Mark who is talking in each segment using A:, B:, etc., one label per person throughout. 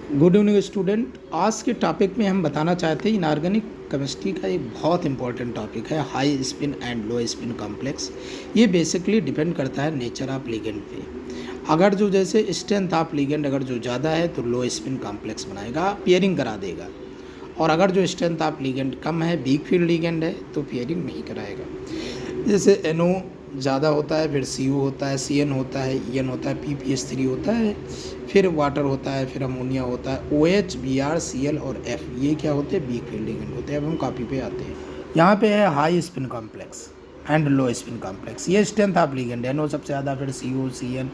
A: Good evening student. आज के topic में हम बताना चाहते हैं इनऑर्गेनिक केमिस्ट्री का एक बहुत इंपॉर्टेंट टॉपिक है high spin and low spin complex. ये बेसिकली डिपेंड करता है नेचर ऑफ लिगेंड पे। अगर जो जैसे स्ट्रेंथ ऑफ लिगेंड अगर जो ज़्यादा है तो लो स्पिन कॉम्प्लेक्स बनाएगा, पेयरिंग करा देगा। और अगर जो स्ट्रेंथ ऑफ लिगेंड कम है, वीक फील्ड लिगेंड है, तो पेयरिंग नहीं कराएगा। जैसे NO ज़्यादा होता है, फिर CO होता है, CN होता है, EN होता है, PPH3 होता है, फिर वाटर होता है, फिर अमोनिया होता है, OH, Br, Cl और F, ये क्या होते हैं? वीक फील्ड लिगेंड होते हैं। अब हम कॉपी पे आते हैं। यहाँ पे है high spin complex and low spin complex. ये स्ट्रेंथ ऑफ लिगेंड है, NO सबसे ज़्यादा, फिर CO, CN,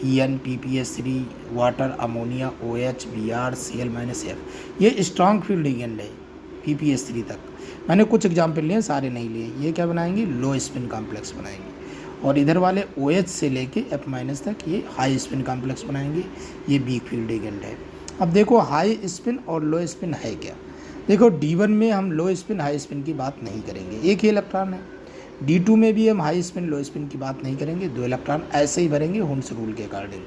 A: EN, PPH3, water, ammonia, OH, Br, Cl-F। ये स्ट्रॉन्ग फील्ड लिगेंड है PPH3 तक। मैंने कुछ एग्जाम्पल लिए, सारे नहीं लिए। ये क्या बनाएंगे? लो स्पिन कॉम्प्लेक्स बनाएंगे। और इधर वाले OH से लेके F- तक ये हाई स्पिन कॉम्प्लेक्स बनाएंगे। ये वीक फील्ड लिगेंड है। अब देखो हाई स्पिन और लो स्पिन है क्या। देखो D1 में हम लो स्पिन हाई स्पिन की बात नहीं करेंगे, एक ही इलेक्ट्रॉन है। D2 में भी हम हाई स्पिन लो स्पिन की बात नहीं करेंगे, 2 इलेक्ट्रॉन ऐसे ही भरेंगे हुंस रूल के अकॉर्डिंग।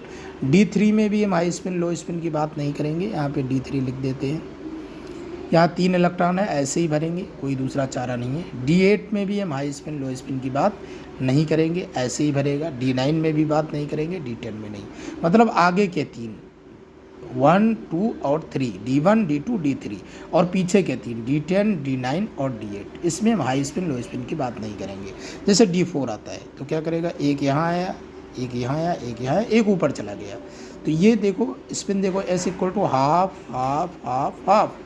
A: D3 में भी हम हाई स्पिन लो स्पिन की बात नहीं करेंगे, यहाँ पे D3 लिख देते हैं। यहाँ 3 इलेक्ट्रॉन है, ऐसे ही भरेंगे, कोई दूसरा चारा नहीं है। D8 में भी हम हाई स्पिन लो स्पिन की बात नहीं करेंगे, ऐसे ही भरेगा। D9 में भी बात नहीं करेंगे, D10 में नहीं। मतलब आगे के 3 1, 2 और 3, D1, D2, D3 और पीछे के 3 D10, D9 और D8, इसमें हम हाई स्पिन लो स्पिन की बात नहीं करेंगे। जैसे D4 आता है तो क्या करेगा? एक यहाँ आया, एक यहाँ आया, एक यहाँ आया, एक ऊपर चला गया। तो ये देखो स्पिन देखो, S = half half half half,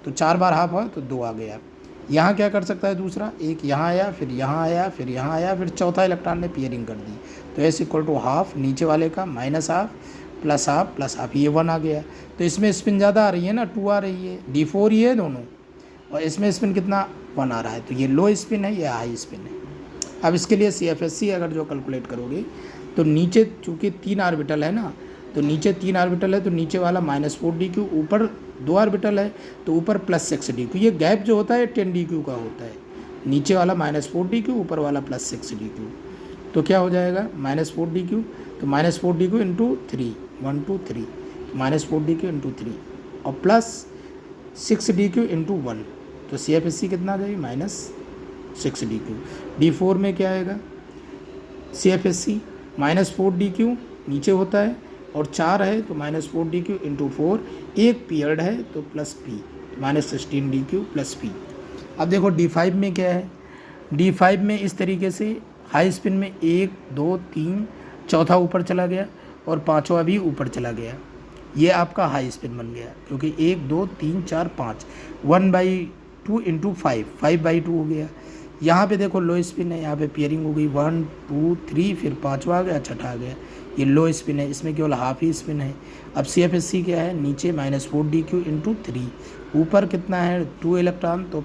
A: तो 4 बार हाफ है तो 2 आ गया। यहाँ क्या कर सकता है दूसरा? एक यहाँ आया, फिर यहाँ आया, फिर यहाँ आया, फिर चौथा इलेक्ट्रॉन ने पेयरिंग कर दी। तो S = हाफ, नीचे वाले का minus half plus half plus half, ये 1 आ गया। तो इसमें स्पिन ज़्यादा आ रही है ना, 2 आ रही है। D4 ये है दोनों, और इसमें स्पिन कितना? 1 आ रहा है। तो ये लो स्पिन है, ये हाई स्पिन है। अब इसके लिए CFSC अगर जो कैलकुलेट करोगे तो नीचे चूँकि 3 ऑर्बिटल है ना, तो नीचे 3 ऑर्बिटल है तो नीचे वाला -4dq, ऊपर 2 ऑर्बिटल है तो ऊपर +6dq। ये गैप जो होता है 10dq का होता है। नीचे वाला -4dq, ऊपर वाला +6dq। तो क्या हो जाएगा? -4dq, तो -4dq इंटू 3, 1 2 3, -4dq इंटू 3 और +6dq इंटू 1। तो CFSC कितना आ जाएगी? -6dq। D4 में क्या आएगा? CFSC -4dq नीचे होता है और 4 है तो -4dq इंटू 4, एक पीरियड है तो +p, -16dq +p। अब देखो D5 में क्या है? D5 में इस तरीके से हाई स्पिन में 1 2 3, चौथा ऊपर चला गया और पाँचवा भी ऊपर चला गया। ये आपका हाई स्पिन बन गया, क्योंकि 1 2 3 4 5, 1/2 इंटू 5, 5/2 हो गया। यहाँ पे देखो लो स्पिन है, यहाँ पे पेयरिंग हो गई 1 2 3, फिर पाँचवा आ गया, छठा आ गया। ये लो स्पिन है, इसमें केवल हाफ ही स्पिन है। अब CFSC क्या है? नीचे -4dq इंटू 3, ऊपर कितना है? 2 इलेक्ट्रॉन तो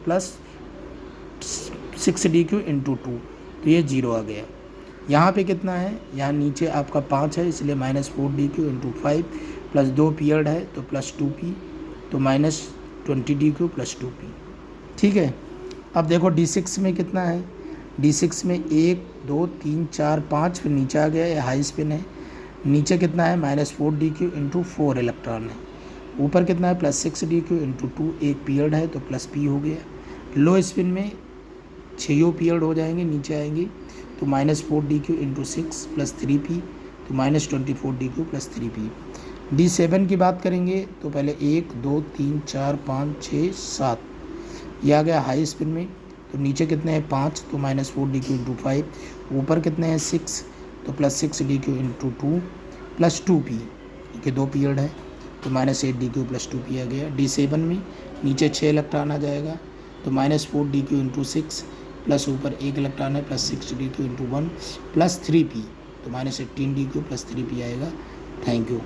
A: +6dq इंटू 2, तो ये 0 आ गया। यहाँ पे कितना है? यहाँ नीचे आपका 5 है, इसलिए -4dq इंटू 5 प्लस 2 पीरियड है तो +2p, तो -20dq + 2p। ठीक है। अब देखो D6 में कितना है? D6 में 1 2 3 4 5, फिर नीचे आ गया, ये हाई स्पिन है। नीचे कितना है? -4dq इंटू 4 इलेक्ट्रॉन है। ऊपर कितना है? +6dq इंटू 2, एक पीरियड है तो +p हो गया। लो स्पिन में 6 पीरियड हो जाएंगे, नीचे आएंगे तो -4dq इंटू 6 + 3p, तो -24dq + 3p। D7 की बात करेंगे तो पहले 1 2 3 4 5 6 7, ये आ गया हाई स्पिन में। तो नीचे कितने हैं? 5, तो -4dq इंटू 5, ऊपर कितने हैं? 6, तो +6dq इंटू 2 + 2p, क्योंकि 2 पीरियड है तो -8dq + 2p आ गया। D7 में नीचे 6 इलेक्ट्रॉन आ जाएगा तो -4dq इंटू 6 प्लस ऊपर 1 इलेक्ट्रॉन है +6dq इंटू 1 + 3p, तो -18dq + 3p आएगा। Thank you.